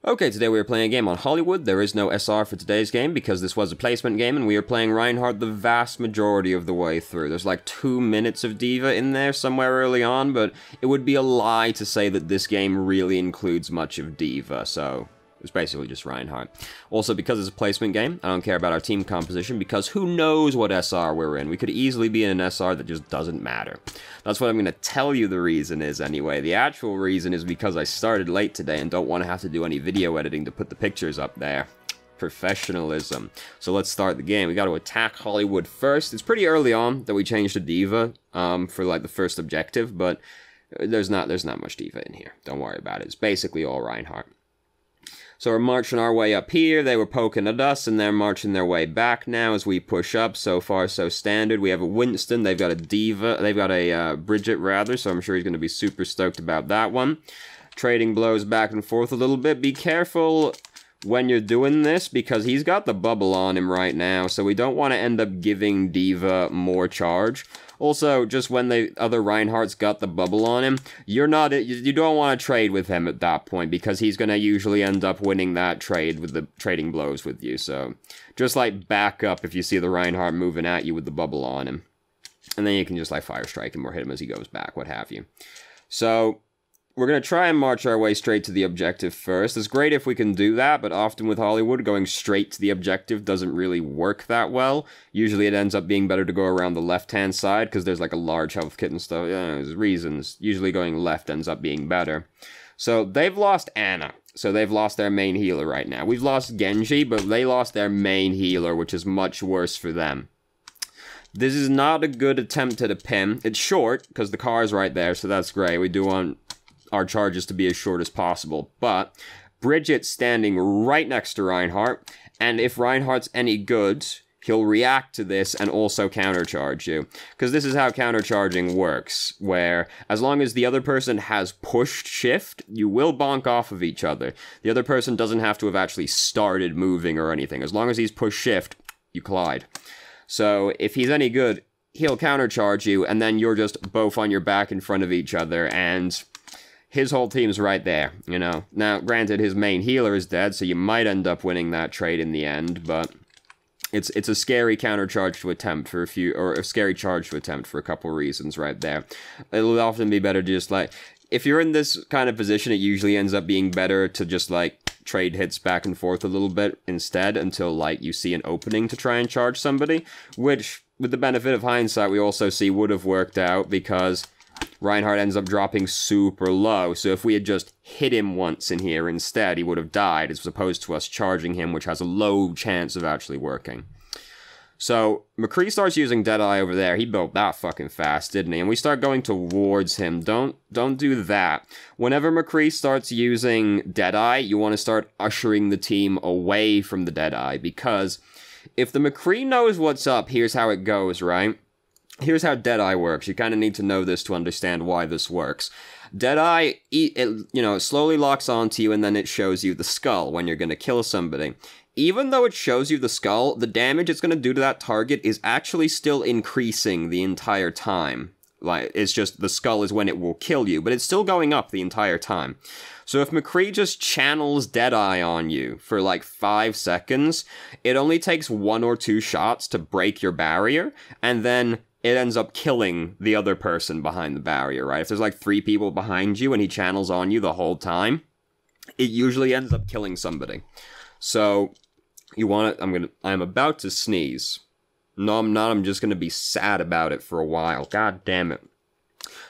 Okay, today we are playing a game on Hollywood. There is no SR for today's game because this was a placement game, and we are playing Reinhardt the vast majority of the way through. There's like 2 minutes of Diva in there somewhere early on, but it would be a lie to say that this game really includes much of Diva, so it's basically just Reinhardt. Also, because it's a placement game, I don't care about our team composition, because who knows what SR we're in. We could easily be in an SR that just doesn't matter. That's what I'm going to tell you the reason is anyway. The actual reason is because I started late today and don't want to have to do any video editing to put the pictures up there. Professionalism. So let's start the game. We got to attack Hollywood first. It's pretty early on that we changed to Diva for like the first objective, but there's not much Diva in here. Don't worry about it. It's basically all Reinhardt. So we're marching our way up here. They were poking at us, and they're marching their way back now as we push up. So far, so standard. We have a Winston. They've got a Diva. They've got a Bridget, rather, so I'm sure he's going to be super stoked about that one. Trading blows back and forth a little bit. Be careful when you're doing this, because he's got the bubble on him right now, so we don't want to end up giving Diva more charge. Also, just when the other Reinhardt's got the bubble on him, you don't want to trade with him at that point, because he's going to usually end up winning that trade with the trading blows with you, so just, like, back up if you see the Reinhardt moving at you with the bubble on him. And then you can just, like, fire strike him or hit him as he goes back, what have you. So we're going to try and march our way straight to the objective first. It's great if we can do that, but often with Hollywood, going straight to the objective doesn't really work that well. Usually it ends up being better to go around the left-hand side, because there's like a large health kit and stuff. Yeah, there's reasons. Usually going left ends up being better. So they've lost Anna. So they've lost their main healer right now. We've lost Genji, but they lost their main healer, which is much worse for them. This is not a good attempt at a pin. It's short, because the car is right there, so that's great. We do want our charges to be as short as possible, but Bridget's standing right next to Reinhardt, and if Reinhardt's any good, he'll react to this and also countercharge you. Because this is how countercharging works, where as long as the other person has pushed shift, you will bonk off of each other. The other person doesn't have to have actually started moving or anything. As long as he's pushed shift, you collide. So if he's any good, he'll countercharge you, and then you're just both on your back in front of each other, and his whole team's right there, you know. Now, granted, his main healer is dead, so you might end up winning that trade in the end, but it's a scary countercharge to attempt for a scary charge to attempt for a couple reasons right there. It'll often be better to just, like, if you're in this kind of position, it usually ends up being better to just, like, trade hits back and forth a little bit instead until, like, you see an opening to try and charge somebody, which, with the benefit of hindsight, we also see would have worked out, because Reinhardt ends up dropping super low, so if we had just hit him once in here instead, he would have died, as opposed to us charging him, which has a low chance of actually working. So, McCree starts using Deadeye over there. He built that fucking fast, didn't he? And we start going towards him. Don't do that. Whenever McCree starts using Deadeye, you want to start ushering the team away from the Deadeye, because if the McCree knows what's up, here's how it goes, right? Here's how Deadeye works. You kind of need to know this to understand why this works. Deadeye, it slowly locks onto you, and then it shows you the skull when you're going to kill somebody. Even though it shows you the skull, the damage it's going to do to that target is actually still increasing the entire time. Like, it's just the skull is when it will kill you, but it's still going up the entire time. So if McCree just channels Deadeye on you for like 5 seconds, it only takes 1 or 2 shots to break your barrier, and then it ends up killing the other person behind the barrier, right? If there's like 3 people behind you and he channels on you the whole time, it usually ends up killing somebody. So you want to, I'm about to sneeze. No, I'm not. I'm just going to be sad about it for a while. God damn it.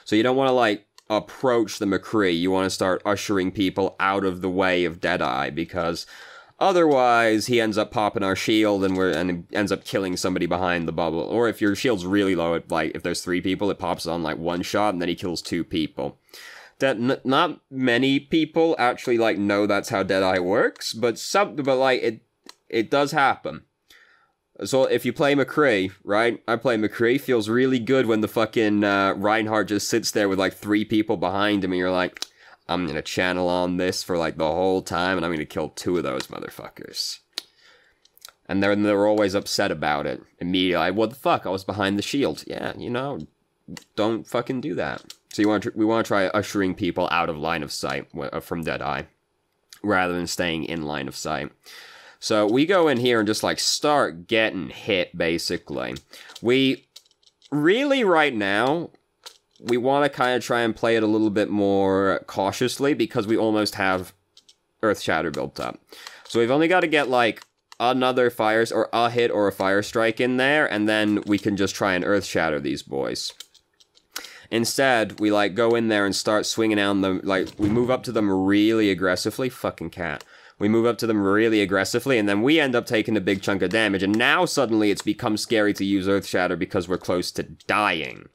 So you don't want to, like, approach the McCree. You want to start ushering people out of the way of Deadeye, because otherwise he ends up popping our shield and ends up killing somebody behind the bubble. Or if your shield's really low, if there's 3 people, it pops on, like, 1 shot, and then he kills 2 people. Not many people actually, like, know that's how Deadeye works, but it does happen. So if you play McCree, right? I play McCree, feels really good when the fucking Reinhardt just sits there with like 3 people behind him, and you're like, I'm gonna channel on this for like the whole time, and I'm gonna kill 2 of those motherfuckers. And they're always upset about it immediately. Like, what the fuck? I was behind the shield. Yeah, you know, don't fucking do that. So we want to try ushering people out of line of sight from Deadeye. rather than staying in line of sight. So we go in here and just, like, start getting hit, basically. We really, right now, we want to kind of try and play it a little bit more cautiously because we almost have Earth Shatter built up. So we've only got to get, like, another or a hit or a fire strike in there, and then we can just try and Earth Shatter these boys. Instead, we, like, go in there and start swinging on them, like, we move up to them really aggressively. Fucking cat. We move up to them really aggressively, and then we end up taking a big chunk of damage, and now suddenly it's become scary to use Earth Shatter because we're close to dying.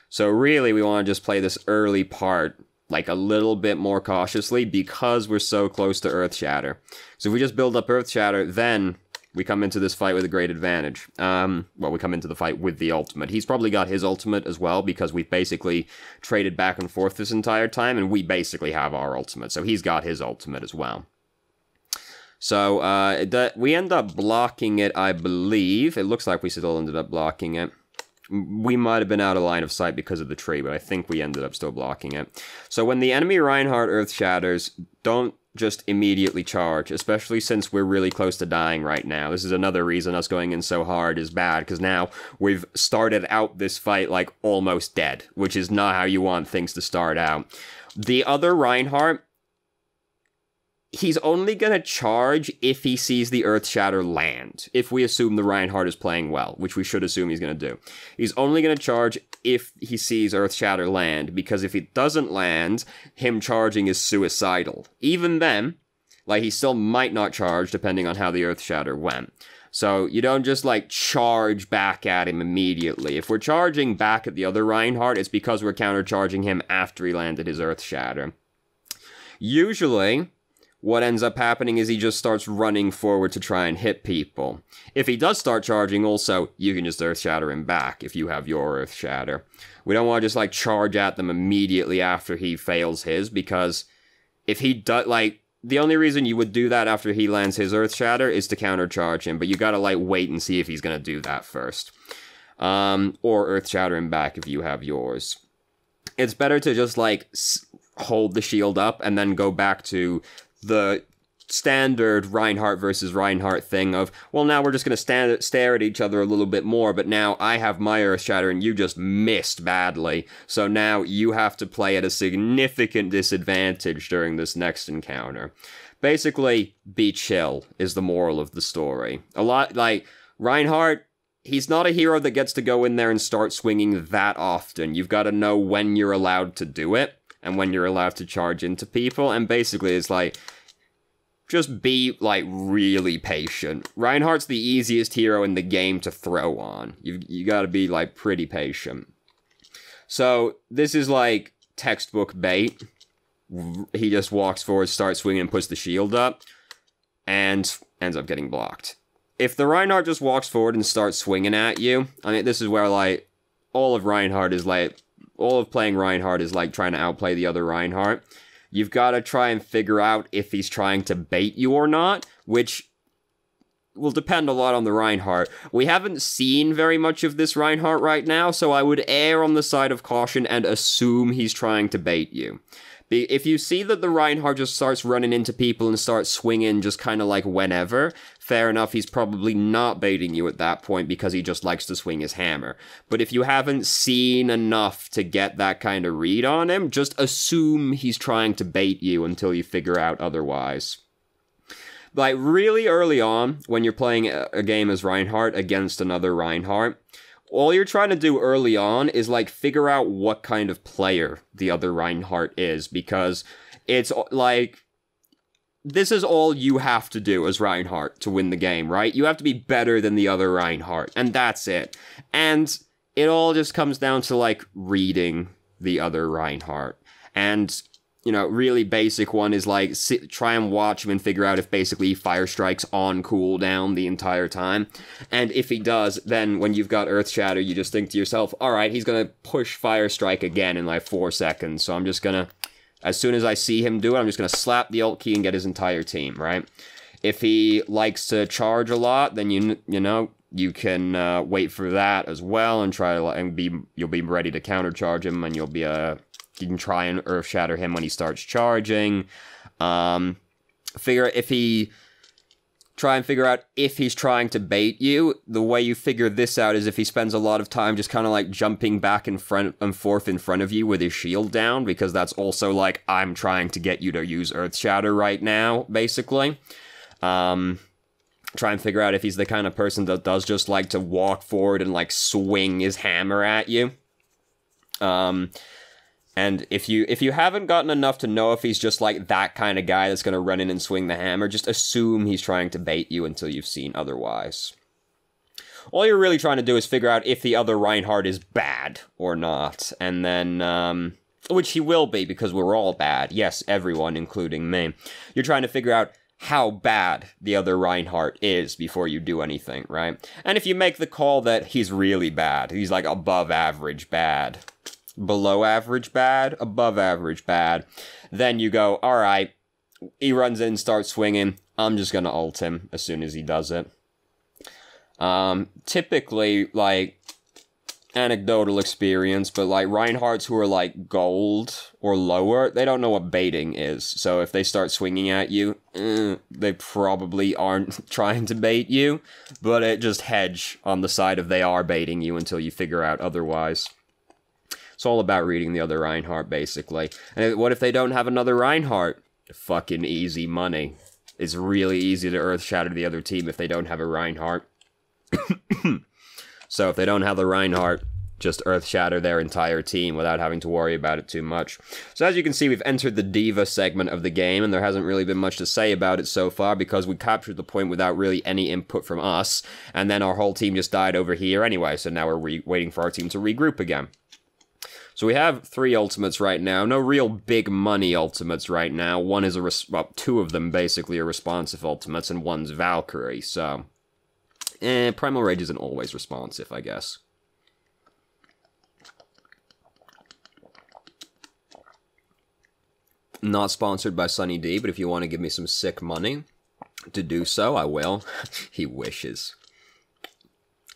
So really, we want to just play this early part, like, a little bit more cautiously because we're so close to Earth Shatter. So if we just build up Earth Shatter, then we come into this fight with a great advantage. Well, we come into the fight with the ultimate. He's probably got his ultimate as well, because we've basically traded back and forth this entire time, and we basically have our ultimate, so he's got his ultimate as well. So, we end up blocking it, I believe. It looks like we still ended up blocking it. We might have been out of line of sight because of the tree, but I think we ended up still blocking it. So when the enemy Reinhardt Earth Shatters, don't just immediately charge, especially since we're really close to dying right now. This is another reason us going in so hard is bad, because now we've started out this fight, like, almost dead, which is not how you want things to start out. The other Reinhardt, he's only gonna charge if he sees the Earth Shatter land, if we assume the Reinhardt is playing well, which we should assume he's gonna do. He's only gonna charge if he sees Earth Shatter land, because if it doesn't land, him charging is suicidal. Even then, like, he still might not charge, depending on how the Earth Shatter went. So you don't just, like, charge back at him immediately. If we're charging back at the other Reinhardt, it's because we're countercharging him after he landed his Earth Shatter. Usually, what ends up happening is he just starts running forward to try and hit people. If he does start charging also, you can just Earth Shatter him back if you have your Earth Shatter. We don't want to just, like, charge at them immediately after he fails his, because if he does, like, the only reason you would do that after he lands his Earth Shatter is to countercharge him, but you gotta, like, wait and see if he's gonna do that first. Or Earth Shatter him back if you have yours. It's better to just, like, hold the shield up and then go back to the standard Reinhardt versus Reinhardt thing of, well, now we're just going to stare at each other a little bit more, but now I have my Earth Shatter and you just missed badly, so now you have to play at a significant disadvantage during this next encounter. Basically, be chill is the moral of the story. A lot, like, Reinhardt, he's not a hero that gets to go in there and start swinging that often. You've got to know when you're allowed to do it, and when you're allowed to charge into people, and basically it's like, just be, like, really patient. Reinhardt's the easiest hero in the game to throw on. You gotta be, like, pretty patient. So, this is, like, textbook bait. He just walks forward, starts swinging, and puts the shield up, and ends up getting blocked. If the Reinhardt just walks forward and starts swinging at you, I mean, this is where, like, all of playing Reinhardt is, like, trying to outplay the other Reinhardt. You've got to try and figure out if he's trying to bait you or not, which will depend a lot on the Reinhardt. We haven't seen very much of this Reinhardt right now, so I would err on the side of caution and assume he's trying to bait you. If you see that the Reinhardt just starts running into people and starts swinging just kind of like whenever, fair enough, he's probably not baiting you at that point because he just likes to swing his hammer. But if you haven't seen enough to get that kind of read on him, just assume he's trying to bait you until you figure out otherwise. Like, really early on, when you're playing a game as Reinhardt against another Reinhardt, all you're trying to do early on is, like, figure out what kind of player the other Reinhardt is, because it's, like, this is all you have to do as Reinhardt to win the game, right? You have to be better than the other Reinhardt, and that's it. And it all just comes down to, like, reading the other Reinhardt. And, you know, really basic one is, like, try and watch him and figure out if basically he fire strikes on cooldown the entire time. And if he does, then when you've got Earth Shatter, you just think to yourself, alright, he's gonna push fire strike again in, like, 4 seconds. So I'm just gonna, as soon as I see him do it, I'm just gonna slap the alt key and get his entire team, right? If he likes to charge a lot, then you know, you can wait for that as well and try to, and you'll be ready to countercharge him, and you can try and Earth Shatter him when he starts charging. Try and figure out if he's trying to bait you. The way you figure this out is if he spends a lot of time just kind of like jumping back and forth in front of you with his shield down, because that's also like, I'm trying to get you to use Earth Shatter right now, basically. Try and figure out if he's the kind of person that does just like to walk forward and like swing his hammer at you. And if you haven't gotten enough to know if he's just like that kind of guy that's going to run in and swing the hammer, just assume he's trying to bait you until you've seen otherwise. All you're really trying to do is figure out if the other Reinhardt is bad or not, and then, which he will be because we're all bad. Yes, everyone, including me. You're trying to figure out how bad the other Reinhardt is before you do anything, right? And if you make the call that he's really bad, he's like above average bad, below average bad, above average bad, then you go, alright, he runs in, starts swinging, I'm just gonna ult him as soon as he does it. Typically, like, anecdotal experience, but like Reinhardts who are like gold or lower, they don't know what baiting is. So if they start swinging at you, they probably aren't trying to bait you, but it just hedge on the side of they are baiting you until you figure out otherwise. It's all about reading the other Reinhardt, basically. And what if they don't have another Reinhardt? Fucking easy money. It's really easy to Earth Shatter the other team if they don't have a Reinhardt. So if they don't have the Reinhardt, just Earth Shatter their entire team without having to worry about it too much. So as you can see, we've entered the Diva segment of the game, and there hasn't really been much to say about it so far because we captured the point without really any input from us, and then our whole team just died over here anyway, so now we're waiting for our team to regroup again. So we have 3 ultimates right now. No real big money ultimates right now. One is well, 2 of them basically are responsive ultimates, and one's Valkyrie, so... Primal Rage isn't always responsive, I guess. Not sponsored by Sunny D, but if you want to give me some sick money to do so, I will. He wishes.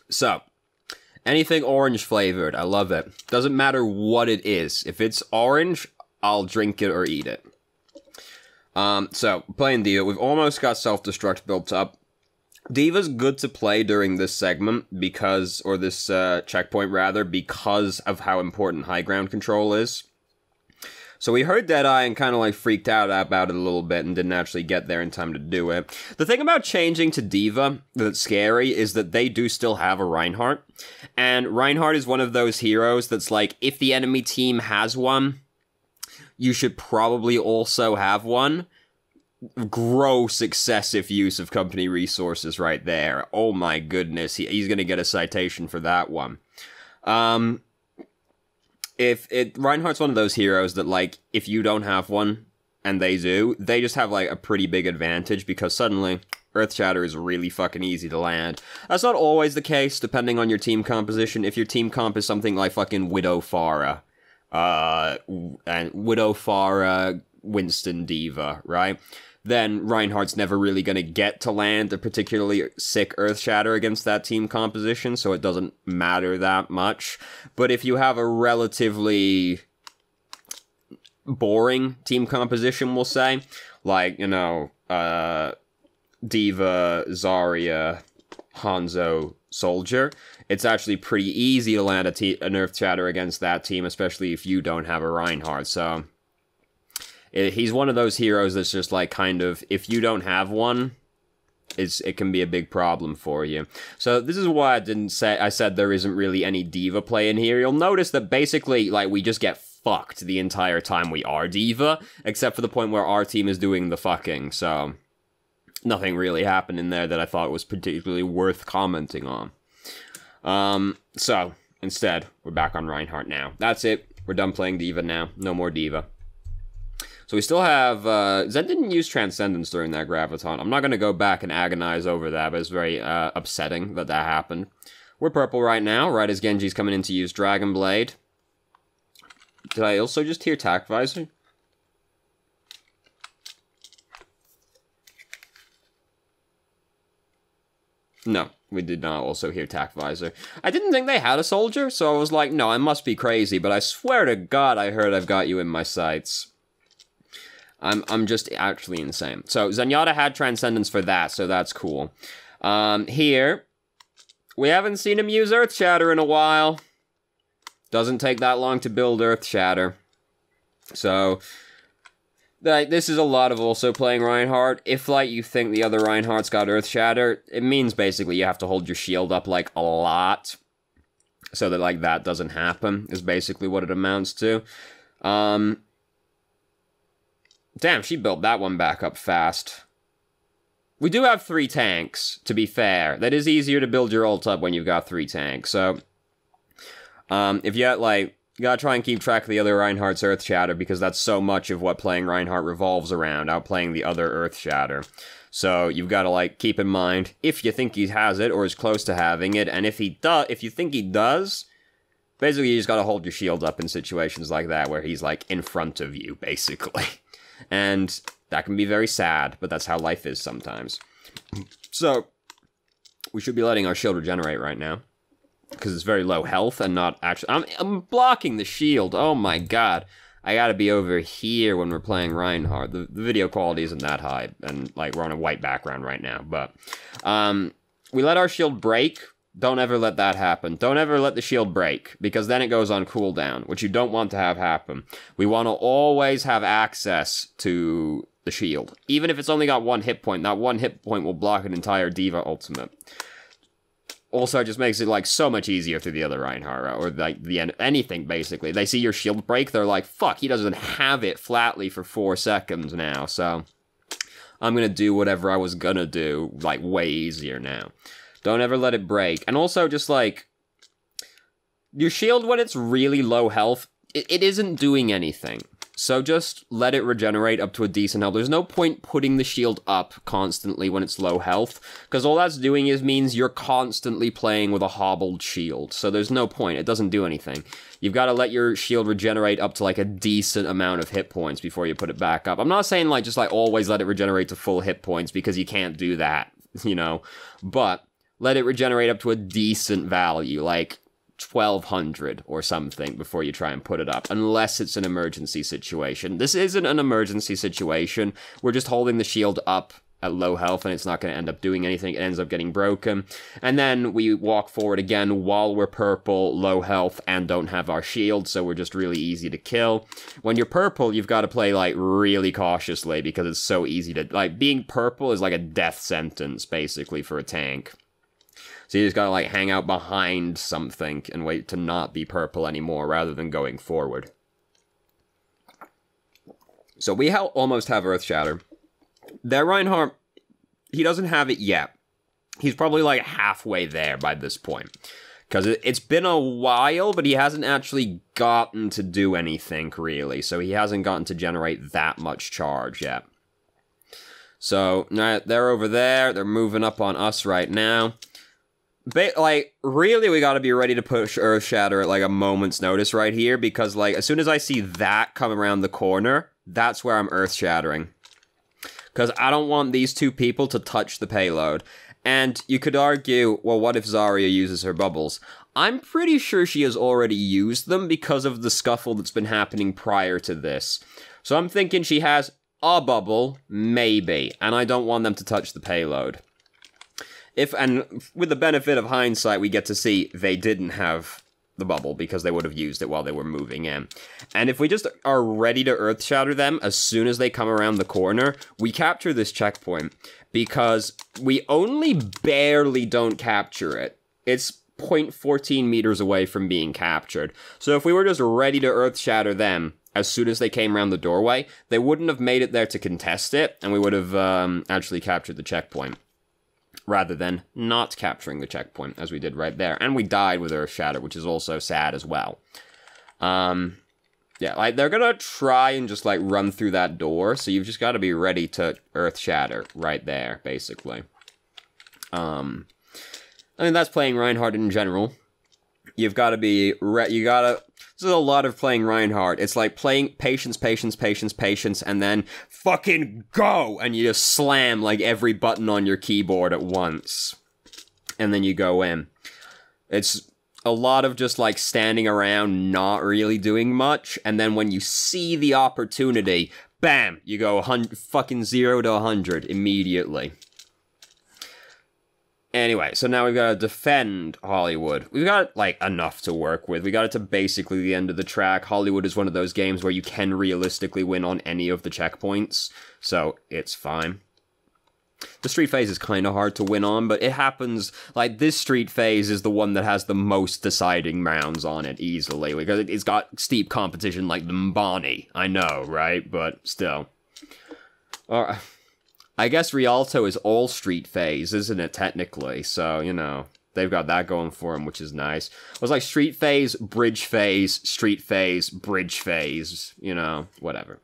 So... anything orange flavored, I love it. Doesn't matter what it is. If it's orange, I'll drink it or eat it. So, playing Diva, we've almost got self-destruct built up. Diva's good to play during this segment because, or this checkpoint rather, because of how important high ground control is. So we heard Deadeye and kind of like freaked out about it a little bit and didn't actually get there in time to do it. The thing about changing to Diva that's scary is that they do still have a Reinhardt. And Reinhardt is one of those heroes that's like, if the enemy team has one, you should probably also have one. Gross excessive use of company resources right there. Oh my goodness, he's gonna get a citation for that one. Reinhardt's one of those heroes that, like, if you don't have one, and they do, they just have, like, a pretty big advantage, because suddenly, Earth Shatter is really fucking easy to land. That's not always the case, depending on your team composition. If your team comp is something like fucking Widow Pharah, and Widow Pharah, Winston Diva, right? Then Reinhardt's never really going to get to land a particularly sick Earth Shatter against that team composition, so it doesn't matter that much. But if you have a relatively boring team composition, we'll say, like, you know, Diva, Zarya, Hanzo, Soldier, it's actually pretty easy to land an Earth Shatter against that team, especially if you don't have a Reinhardt, so... he's one of those heroes that's just like kind of, if you don't have one, it can be a big problem for you. So this is why I said there isn't really any Diva play in here. You'll notice that basically, like, we just get fucked the entire time we are Diva, except for the point where our team is doing the fucking, so nothing really happened in there that I thought was particularly worth commenting on. So, instead, we're back on Reinhardt now. That's it. We're done playing Diva now. No more Diva. So we still have, Zen didn't use Transcendence during that Graviton. I'm not going to go back and agonize over that, but it's very upsetting that that happened. We're purple right now, right as Genji's coming in to use Dragon Blade. Did I also just hear Tac Visor? No, we did not also hear Tac Visor. I didn't think they had a soldier, so I was like, no, I must be crazy, but I swear to God I heard I've got you in my sights. I'm just actually insane. So Zenyatta had Transcendence for that, so that's cool. Here, we haven't seen him use Earth Shatter in a while. Doesn't take that long to build Earth Shatter. So, like, this is a lot of also playing Reinhardt. If, like, you think the other Reinhardt's got Earth Shatter, it means basically you have to hold your shield up, like, a lot. So that, like, that doesn't happen, is basically what it amounts to. Damn, she built that one back up fast. We do have 3 tanks, to be fair. That is easier to build your ult up when you've got 3 tanks, so... if you, like, you gotta try and keep track of the other Reinhardt's Earth Shatter, because that's so much of what playing Reinhardt revolves around, outplaying the other Earth Shatter. So, you've gotta, like, keep in mind, if you think he has it, or is close to having it, and if you think he does, basically you just gotta hold your shield up in situations like that, where he's, like, in front of you, basically. And that can be very sad, but that's how life is sometimes. So, we should be letting our shield regenerate right now. Because it's very low health and not actually... I'm blocking the shield, oh my god. I gotta be over here when we're playing Reinhardt. The video quality isn't that high, and, like, we're on a white background right now, but... we let our shield break. Don't ever let that happen. Don't ever let the shield break, because then it goes on cooldown, which you don't want to have happen. We want to always have access to the shield. Even if it's only got 1 hit point, that 1 hit point will block an entire D.Va ultimate. Also, it just makes it, like, so much easier for the other Reinhardt, or, like, anything, basically. They see your shield break, they're like, fuck, he doesn't have it flatly for 4 seconds now, so... I'm gonna do whatever I was gonna do, like, way easier now. Don't ever let it break. And also, just, like, your shield, when it's really low health, it isn't doing anything. So just let it regenerate up to a decent health. There's no point putting the shield up constantly when it's low health, because all that's doing means you're constantly playing with a hobbled shield. So there's no point. It doesn't do anything. You've got to let your shield regenerate up to, like, a decent amount of hit points before you put it back up. I'm not saying, like, just, like, always let it regenerate to full hit points, because you can't do that, you know? But let it regenerate up to a decent value, like 1,200 or something, before you try and put it up, unless it's an emergency situation. This isn't an emergency situation. We're just holding the shield up at low health, and it's not going to end up doing anything. It ends up getting broken. And then we walk forward again while we're purple, low health, and don't have our shield, so we're just really easy to kill. When you're purple, you've got to play, like, really cautiously, because it's so easy to... Like, being purple is like a death sentence, basically, for a tank. So you just gotta, like, hang out behind something and wait to not be purple anymore, rather than going forward. So we almost have Earth Shatter. Their Reinhardt, he doesn't have it yet. He's probably, like, halfway there by this point. Because it's been a while, but he hasn't actually gotten to do anything, really. So he hasn't gotten to generate that much charge yet. So, they're over there. They're moving up on us right now. Like, really, we gotta be ready to push Earth Shatter at, like, a moment's notice right here, because, like, as soon as I see that come around the corner, that's where I'm Earth Shattering. Because I don't want these 2 people to touch the payload. And you could argue, well, what if Zarya uses her bubbles? I'm pretty sure she has already used them because of the scuffle that's been happening prior to this. So I'm thinking she has a bubble, maybe, and I don't want them to touch the payload. And with the benefit of hindsight, we get to see they didn't have the bubble, because they would have used it while they were moving in. And if we just are ready to Earth Shatter them as soon as they come around the corner, we capture this checkpoint, because we only barely don't capture it. It's 0.14 meters away from being captured. So if we were just ready to Earth Shatter them as soon as they came around the doorway, they wouldn't have made it there to contest it, and we would have actually captured the checkpoint, rather than not capturing the checkpoint, as we did right there. And we died with Earth Shatter, which is also sad as well. Yeah, like, they're gonna try and just, like, run through that door, so you've just got to be ready to Earth Shatter right there, basically. I mean, that's playing Reinhardt in general. You've got to be... This is a lot of playing Reinhardt. It's like playing patience, patience, patience, patience, and then fucking go! And you just slam, like, every button on your keyboard at once. And then you go in. It's a lot of just, like, standing around, not really doing much, and then when you see the opportunity, bam, you go fucking 0 to 100 immediately. Anyway, so now we've got to defend Hollywood. We've got, like, enough to work with. We got it to basically the end of the track. Hollywood is one of those games where you can realistically win on any of the checkpoints, so it's fine. The street phase is kind of hard to win on, but it happens, like, this street phase is the one that has the most deciding rounds on it, easily, because it's got steep competition like the Mbani. I know, right? But still. I guess Rialto is all street phase, isn't it, technically? So, you know, they've got that going for them, which is nice. It was like street phase, bridge phase, street phase, bridge phase, you know, whatever.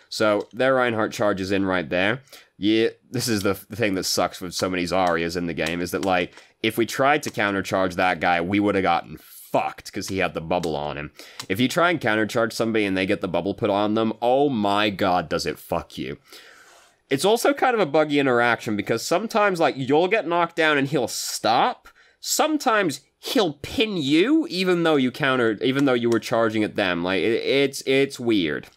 So, their Reinhardt charges in right there. Yeah, this is the thing that sucks with so many Zaryas in the game, is that, like, if we tried to countercharge that guy, we would have gotten fucked, because he had the bubble on him. If you try and countercharge somebody and they get the bubble put on them, oh my god, does it fuck you. It's also kind of a buggy interaction, because sometimes, like, you'll get knocked down and he'll stop. Sometimes he'll pin you, even though you were charging at them. Like, it's weird.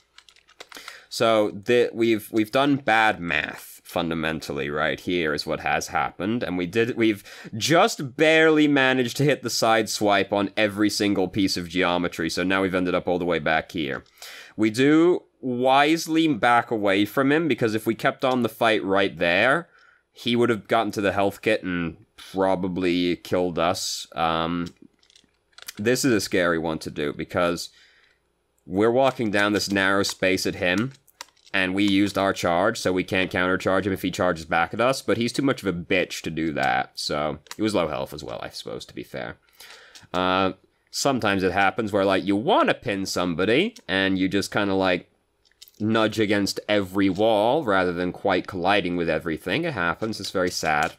So, we've done bad math, fundamentally, right here is what has happened. And we've just barely managed to hit the side swipe on every single piece of geometry. So now we've ended up all the way back here. We do wisely back away from him, because if we kept on the fight right there, he would have gotten to the health kit and probably killed us. This is a scary one to do, because we're walking down this narrow space at him, and we used our charge, so we can't countercharge him if he charges back at us, but he's too much of a bitch to do that, so he was low health as well, I suppose, to be fair. Sometimes it happens where, like, you want to pin somebody, and you just kind of, like, nudge against every wall rather than quite colliding with everything. It happens. It's very sad.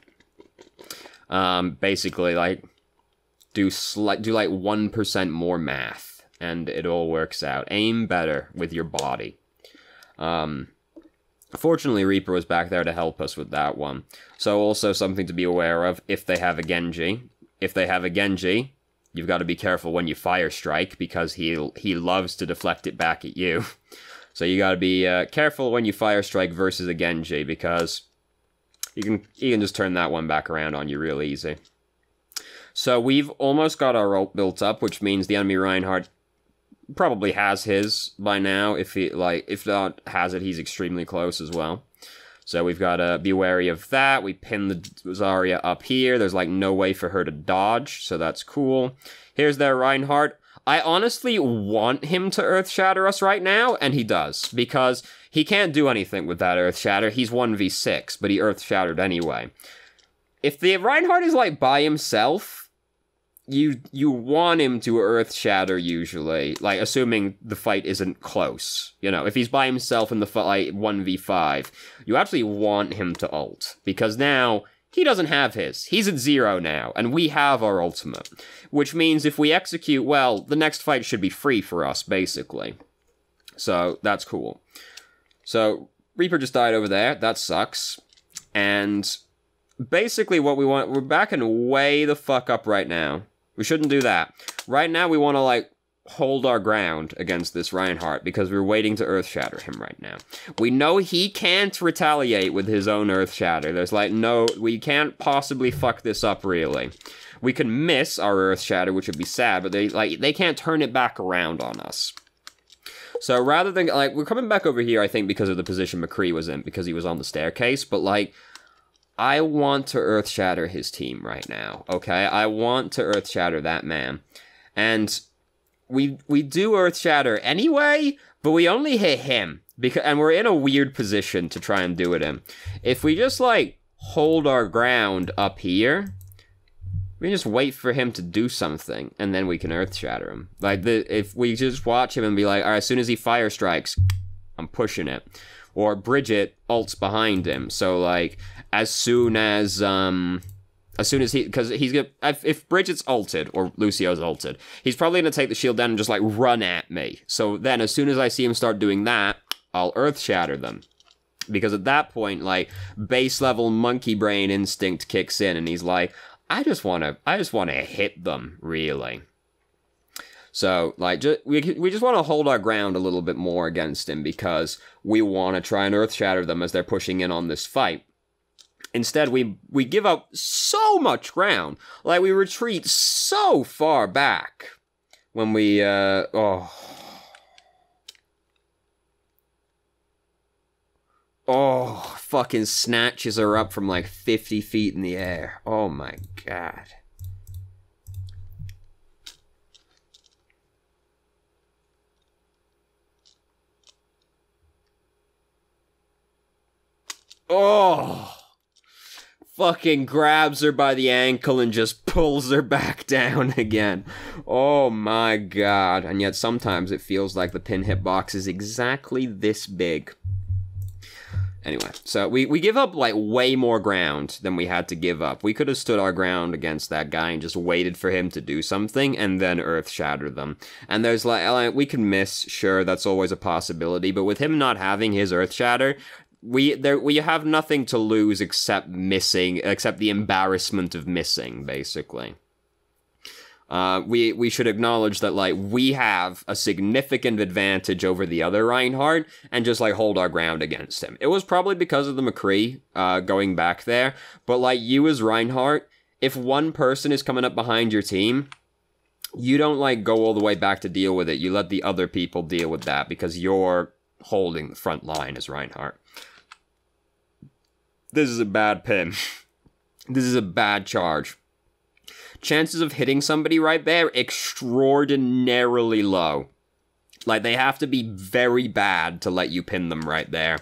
Basically, like, do like 1% more math, and it all works out. Aim better with your body. Fortunately, Reaper was back there to help us with that one. So also something to be aware of if they have a Genji. If they have a Genji, you've got to be careful when you fire strike, because he loves to deflect it back at you. So you gotta be careful when you fire strike versus a Genji, because you can just turn that one back around on you real easy. So we've almost got our ult built up, which means the enemy Reinhardt probably has his by now. If not has it, he's extremely close as well. So we've got to be wary of that. We pin the Zarya up here. There's, like, no way for her to dodge, so that's cool. Here's their Reinhardt. I honestly want him to Earth Shatter us right now, and he does, because he can't do anything with that Earth Shatter. He's 1v6, but he Earth Shattered anyway. If the Reinhardt is, like, by himself, you want him to Earth Shatter usually, like, assuming the fight isn't close. You know, if he's by himself in the fight, 1v5, you actually want him to ult, because now he doesn't have his. He's at 0 now, and we have our ultimate. Which means if we execute well, the next fight should be free for us, basically. So, that's cool. So, Reaper just died over there. That sucks. And basically what we want... We're backing way the fuck up right now. We shouldn't do that. Right now we want to, like, hold our ground against this Reinhardt, because we're waiting to Earth Shatter him right now. We know he can't retaliate with his own Earth Shatter. There's, like, no... We can't possibly fuck this up, really. We can miss our Earth Shatter, which would be sad, but they can't turn it back around on us. So rather than, like, we're coming back over here, I think, because of the position McCree was in, because he was on the staircase, but, like, I want to Earth Shatter his team right now, okay? I want to Earth Shatter that man. And we do Earth Shatter anyway, but we only hit him, and we're in a weird position to try and do it in. If we just, like, hold our ground up here, we just wait for him to do something, and then we can Earth Shatter him. Like, if we just watch him and be like, alright, as soon as he fire strikes, I'm pushing it. Or Bridget ults behind him, so, like, as soon as he, because he's gonna, if Bridget's ulted, or Lucio's ulted, he's probably gonna take the shield down and just, like, run at me. So then, as soon as I see him start doing that, I'll Earth Shatter them. Because at that point, like, base level monkey brain instinct kicks in, and he's like, I just wanna hit them, really. So, like, we just want to hold our ground a little bit more against him because we want to try and earth shatter them as they're pushing in on this fight. Instead, we give up so much ground. Like, we retreat so far back when we, Oh, fucking snatches are up from like 50 feet in the air. Oh my god. Oh, fucking grabs her by the ankle and just pulls her back down again. Oh my god. And yet sometimes it feels like the pin hitbox is exactly this big. Anyway, so we give up, like, way more ground than we had to give up. We could have stood our ground against that guy and just waited for him to do something and then earth shatter them. And there's, like, we can miss, sure, that's always a possibility, but with him not having his earth shatter, we have nothing to lose except the embarrassment of missing, basically. We should acknowledge that, like, we have a significant advantage over the other Reinhardt and just, like, hold our ground against him. It was probably because of the McCree, going back there, but, like, you as Reinhardt, if one person is coming up behind your team, you don't, like, go all the way back to deal with it. You let the other people deal with that because you're holding the front line as Reinhardt. This is a bad pin. This is a bad charge. Chances of hitting somebody right there, extraordinarily low. Like, they have to be very bad to let you pin them right there.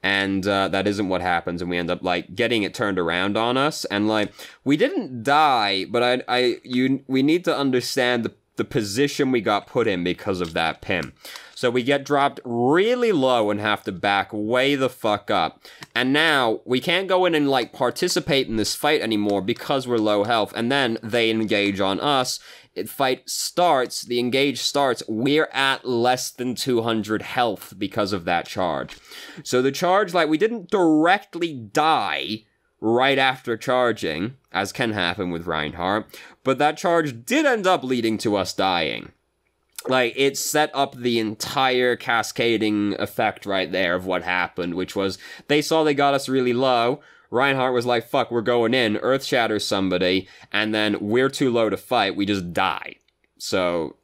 And that isn't what happens, and we end up, like, getting it turned around on us. And, like, we didn't die, but we need to understand the position we got put in because of that pin. So we get dropped really low and have to back way the fuck up. And now, we can't go in and, like, participate in this fight anymore because we're low health. And then they engage on us. Fight starts, the engage starts, we're at less than 200 health because of that charge. So the charge, like, we didn't directly die right after charging, as can happen with Reinhardt, but that charge did end up leading to us dying. Like, it set up the entire cascading effect right there of what happened, which was, they saw they got us really low, Reinhardt was like, fuck, we're going in, earth shatters somebody, and then we're too low to fight, we just die. So,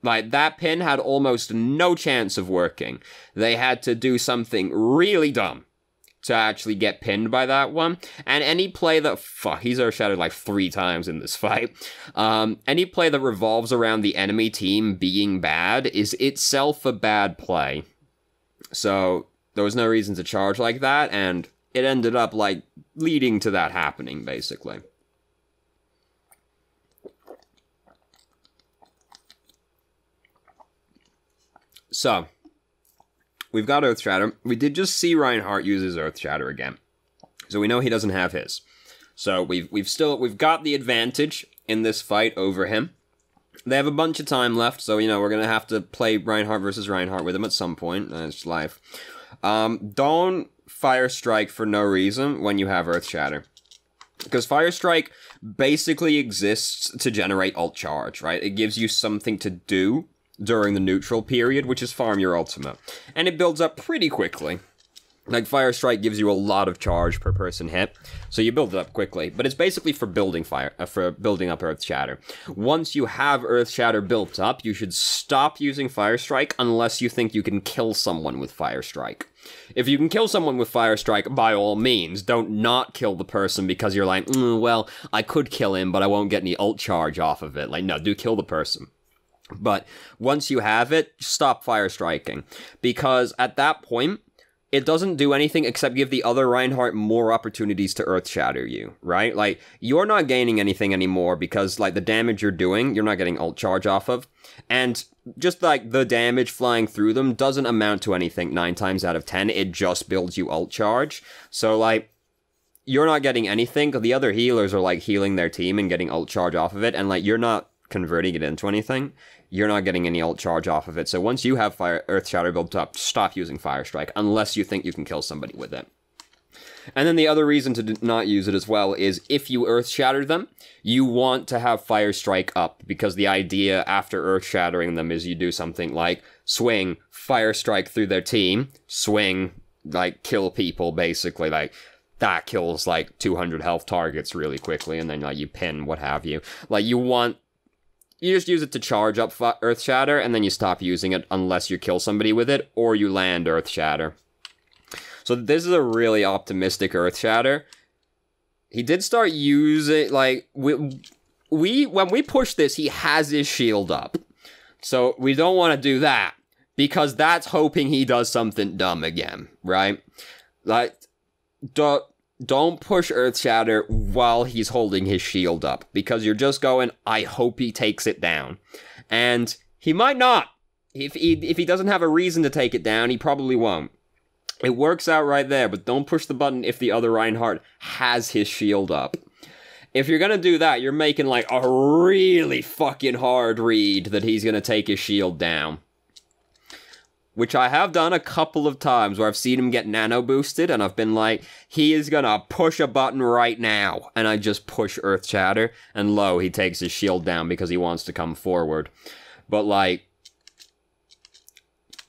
like, that pin had almost no chance of working. They had to do something really dumb to actually get pinned by that one. And any play that... Fuck, he's earth shattered like 3 times in this fight. Any play that revolves around the enemy team being bad is itself a bad play. So, there was no reason to charge like that, and it ended up, like, leading to that happening, basically. So, we've got Earth Shatter. We did just see Reinhardt use his Earth Shatter again. So we know he doesn't have his. So we've got the advantage in this fight over him. They have a bunch of time left, so, you know, we're gonna have to play Reinhardt versus Reinhardt with him at some point. That's life. Don't Fire Strike for no reason when you have Earth Shatter. Because Fire Strike basically exists to generate ult charge, right? It gives you something to do during the neutral period, which is farm your ultimate. And it builds up pretty quickly. Like, Fire Strike gives you a lot of charge per person hit, so you build it up quickly. But it's basically for building up Earth Shatter. Once you have Earth Shatter built up, you should stop using Fire Strike unless you think you can kill someone with Fire Strike. If you can kill someone with Fire Strike, by all means, don't not kill the person because you're like, well, I could kill him, but I won't get any ult charge off of it. Like, no, do kill the person. But once you have it, stop Fire Striking. Because at that point, it doesn't do anything except give the other Reinhardt more opportunities to Earth Shatter you, right? Like, you're not gaining anything anymore because, like, the damage you're doing, you're not getting ult charge off of. And just, like, the damage flying through them doesn't amount to anything 9 times out of 10. It just builds you ult charge. So, like, you're not getting anything. The other healers are, like, healing their team and getting ult charge off of it. And, like, you're not converting it into anything. You're not getting any ult charge off of it. So once you have Earth Shatter built up, stop using Fire Strike, unless you think you can kill somebody with it. And then the other reason to not use it as well is if you Earth Shatter them, you want to have Fire Strike up, because the idea after Earth Shattering them is you do something like swing, Fire Strike through their team, swing, like, kill people, basically, like, that kills, like, 200 health targets really quickly, and then, like, you pin, what have you. Like, you just use it to charge up Earth Shatter, and then you stop using it unless you kill somebody with it, or you land Earth Shatter. So this is a really optimistic Earth Shatter. He did start using, like, when we push this, he has his shield up. So we don't want to do that, because that's hoping he does something dumb again, right? Like, don't push Earth Shatter while he's holding his shield up, because you're just going, I hope he takes it down. And he might not. If he doesn't have a reason to take it down, he probably won't. It works out right there, but don't push the button if the other Reinhardt has his shield up. If you're gonna do that, you're making, like, a really fucking hard read that he's gonna take his shield down. Which I have done a couple of times where I've seen him get nano boosted, and I've been like, he is gonna push a button right now. And I just push Earth Shatter, and lo, he takes his shield down because he wants to come forward. But, like,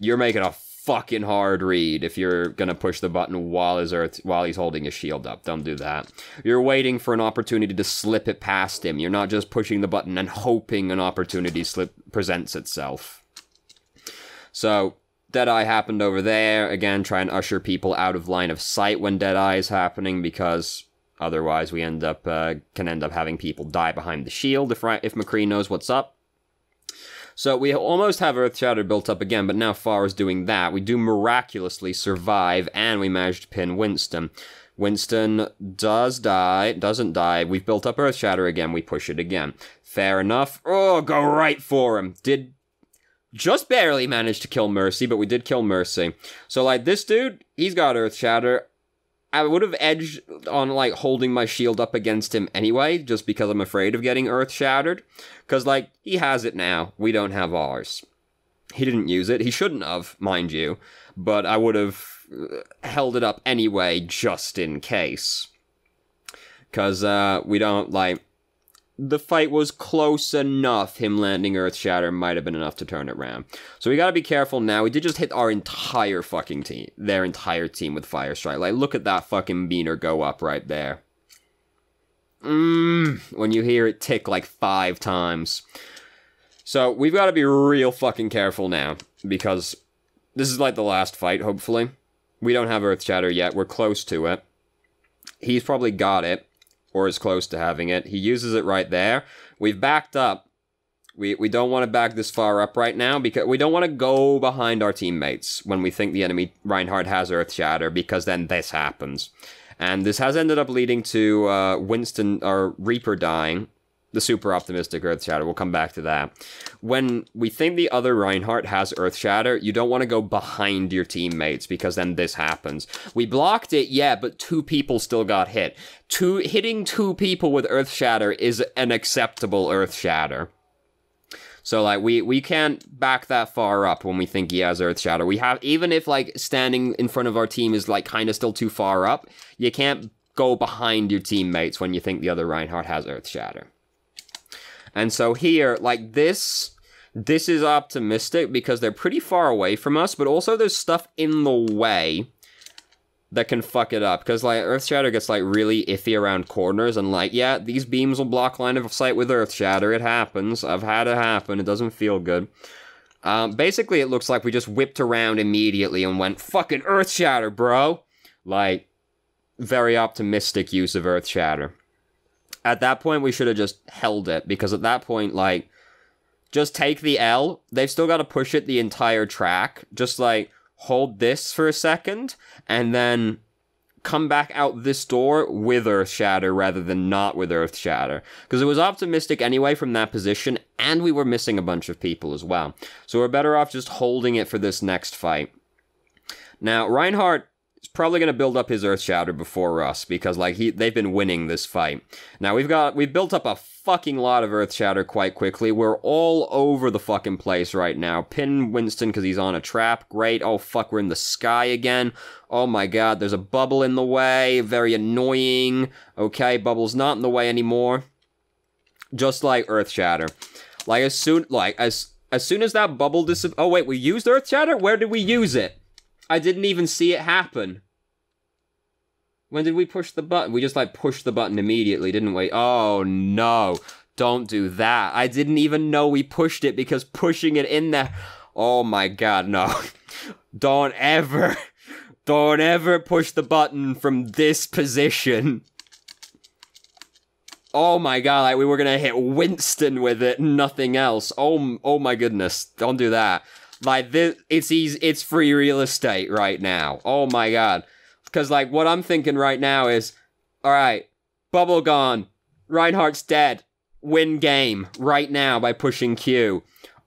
you're making a fucking hard read if you're gonna push the button while he's holding his shield up. Don't do that. You're waiting for an opportunity to slip it past him. You're not just pushing the button and hoping an opportunity presents itself. So Deadeye happened over there. Again, try and usher people out of line of sight when Deadeye is happening, because otherwise we can end up having people die behind the shield if McCree knows what's up. So we almost have Earth Shatter built up again, but now Farr is doing that. We do miraculously survive, and we manage to pin Winston. Winston doesn't die. We've built up Earth Shatter again. We push it again. Fair enough. Oh, go right for him. Did just barely manage to kill Mercy, but we did kill Mercy. So, like, this dude, he's got Earth Shatter. I would have edged on, like, holding my shield up against him anyway, just because I'm afraid of getting Earth Shattered. Because, like, he has it now. We don't have ours. He didn't use it. He shouldn't have, mind you. But I would have held it up anyway, just in case. Because, we don't, like, the fight was close enough. Him landing Earth Shatter might have been enough to turn it around. So we gotta be careful now. We did just hit our entire fucking team. Their entire team with Fire Strike. Like, look at that fucking meter go up right there. When you hear it tick like 5 times. So we've got to be real fucking careful now, because this is like the last fight, hopefully. We don't have Earth Shatter yet. We're close to it. He's probably got it, or is close to having it. He uses it right there. We've backed up. We don't want to back this far up right now, because we don't want to go behind our teammates when we think the enemy Reinhardt has Earth Shatter, because then this happens. And this has ended up leading to Winston, or Reaper, dying. The super optimistic Earth Shatter. We'll come back to that. When we think the other Reinhardt has Earth Shatter, you don't want to go behind your teammates, because then this happens. We blocked it, yeah, but 2 people still got hit. Hitting 2 people with Earth Shatter is an acceptable Earth Shatter. So, like, we can't back that far up when we think he has Earth Shatter. We have, even if, like, standing in front of our team is, like, kind of still too far up, you can't go behind your teammates when you think the other Reinhardt has Earth Shatter. And so here, like, this is optimistic because they're pretty far away from us, but also there's stuff in the way that can fuck it up. Because, like, Earth Shatter gets, like, really iffy around corners, and, like, yeah, these beams will block line of sight with Earth Shatter. It happens. I've had it happen. It doesn't feel good. Basically, it looks like we just whipped around immediately and went, fucking Earth Shatter, bro! Like, very optimistic use of Earth Shatter. At that point, we should have just held it, because at that point, like, just take the L. They've still got to push it the entire track. Just, like, hold this for a second, and then come back out this door with Earth Shatter rather than not with Earth Shatter. Because it was optimistic anyway from that position, and we were missing a bunch of people as well. So we're better off just holding it for this next fight. Now, Reinhardt is probably going to build up his Earth Shatter before us, because, like, they've been winning this fight. Now, we've built up a fucking lot of Earth Shatter quite quickly. We're all over the fucking place right now. Pin Winston because he's on a trap. Great. Oh, fuck, we're in the sky again. Oh my god, there's a bubble in the way. Very annoying. Okay, bubble's not in the way anymore. Just like Earth Shatter. Like, as soon as that bubble oh, wait, we used Earth Shatter? Where did we use it? I didn't even see it happen. When did we push the button? We just, like, pushed the button immediately, didn't we? Oh, no. Don't do that. I didn't even know we pushed it, because pushing it in there... Oh, my God, no. Don't ever push the button from this position. Oh, my God, like, we were gonna hit Winston with it, nothing else. Oh, my goodness. Don't do that. Like, it's free real estate right now. Oh, my God. Because, like, what I'm thinking right now is, alright, bubble gone, Reinhardt's dead, win game, right now, by pushing Q.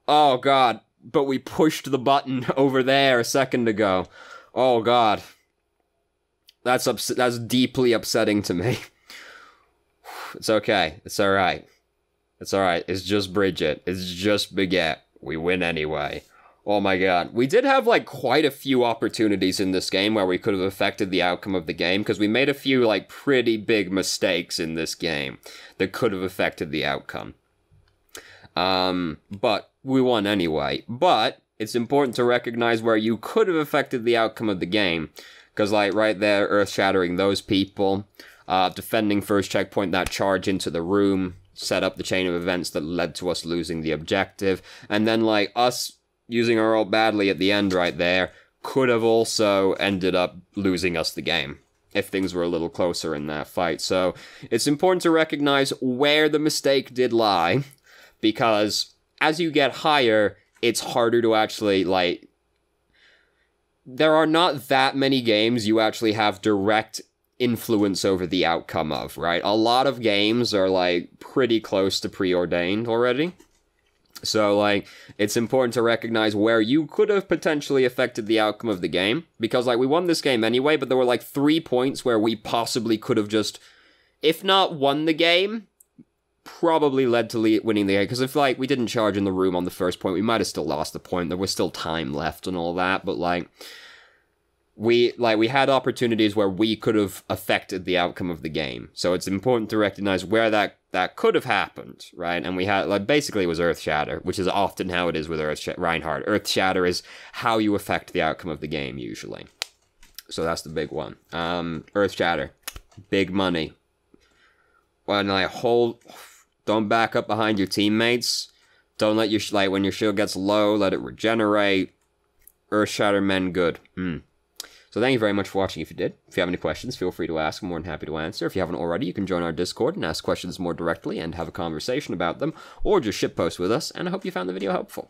Oh, God, but we pushed the button over there a second ago. Oh, God. That's deeply upsetting to me. It's okay, it's alright. It's alright, it's just Bridget, it's just Baguette. We win anyway. Oh my god. We did have, like, quite a few opportunities in this game where we could have affected the outcome of the game, because we made a few, like, pretty big mistakes in this game that could have affected the outcome. But we won anyway. But it's important to recognize where you could have affected the outcome of the game, because, like, right there, earth-shattering those people, defending first checkpoint, that charge into the room, set up the chain of events that led to us losing the objective, and then, like, us using our ult badly at the end right there could have also ended up losing us the game if things were a little closer in that fight. So it's important to recognize where the mistake did lie, because as you get higher, it's harder to actually, like... There are not that many games you actually have direct influence over the outcome of, right? A lot of games are, like, pretty close to preordained already. So, like, it's important to recognize where you could have potentially affected the outcome of the game. Because, like, we won this game anyway, but there were, like, 3 points where we possibly could have just, if not won the game, probably led to winning the game. Because if, like, we didn't charge in the room on the first point, we might have still lost the point. There was still time left and all that, but, like... We had opportunities where we could have affected the outcome of the game. So it's important to recognize where that could have happened, right? And we had, like, basically it was Earth Shatter, which is often how it is with Reinhardt. Earth Shatter is how you affect the outcome of the game, usually. So that's the big one. Earth Shatter. Big money. When, like, don't back up behind your teammates. Don't let your, like, when your shield gets low, let it regenerate. Earth Shatter men good. So thank you very much for watching if you did. If you have any questions, feel free to ask. I'm more than happy to answer. If you haven't already, you can join our Discord and ask questions more directly and have a conversation about them, or just shitpost with us, and I hope you found the video helpful.